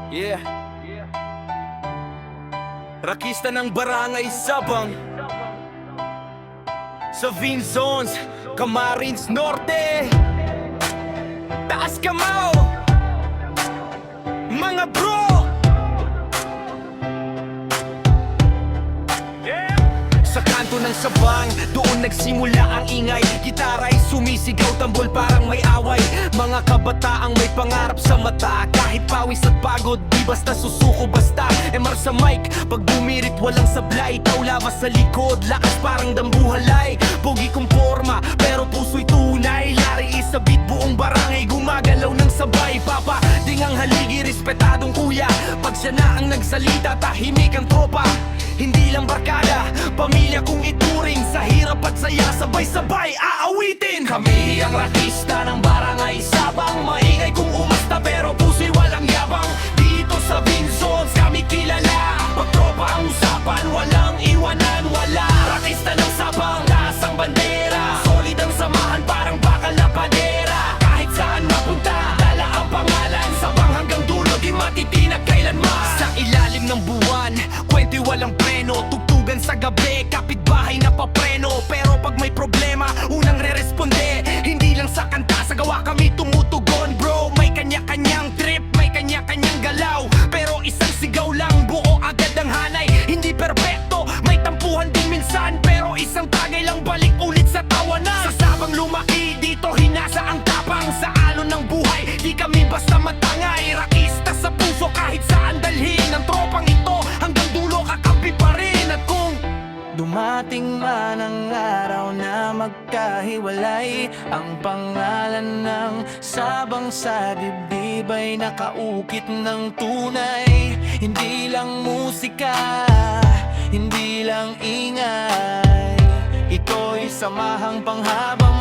Yeah. Rakista ng Barangay Sabang, sa Vinzons, Camarines Norte, Taas Kamao, mga bro. Sa kanto ng Sabang, doon nagsimula ang ingay. Gitara'y sumisigaw, tambol parang may away. Mga kabataang may pangarap sa mata, kahit pawis at pagod, di basta susuko basta. MR sa mic, pag bumirit walang sablay. Ikaw labas sa likod, lakas parang dambuhalay. Pogi kong forma, pero puso'y tunay. Lari isa beat, buong barangay gumagalaw ng sabay. Papa, dingang haligi, respetadong kuya. Pag siya na ang nagsalita, tahimik ang tropa. Hindi lang barkada, pamilya kong ituring. Sa hirap at saya, sabay-sabay aawitin. Kami ang rakista ng Barangay Sabang. Maingay kung umasta pero puso'y walang yabang. Dito sa Vinzons kami kilala. Pag tropa ang usapan, walang iwanan. Wala, rakista ng Sabang, taas ang bandera. Solid ang samahan, parang bakal na padera. Kahit saan mapunta, dala ang pangalan. Sabang hanggang dulo, di matitinag kailanman. Sa ilalim ng buwan, kwento'y walang preno. Tugtugan sa gabi, kapitbahay na papreno. Pero pag may problema, unang re-responde. Hindi lang sa kanta, sa gawa kami tumutugon. Bro, may kanya-kanyang trip, may kanya-kanyang galaw. Pero isang sigaw lang, buo agad ang hanay. Hindi perpekto, may tampuhan din minsan. Pero isang tagay lang, balik ulit sa tawanan. Sa Sabang lumaki, dito hinasa ang tapang. Sa alon ng buhay, di kami basta matangay. Rakista sa puso, kahit saan dalhin. Ang tropang ito, hanggang dulo kakampi pa rin. At kung dumating man ang araw na magkahiwalay, ang pangalan ng Sabang sa dibdib ay nakaukit ng tunay. Hindi lang musika, hindi lang ingay, ito'y samahang panghabang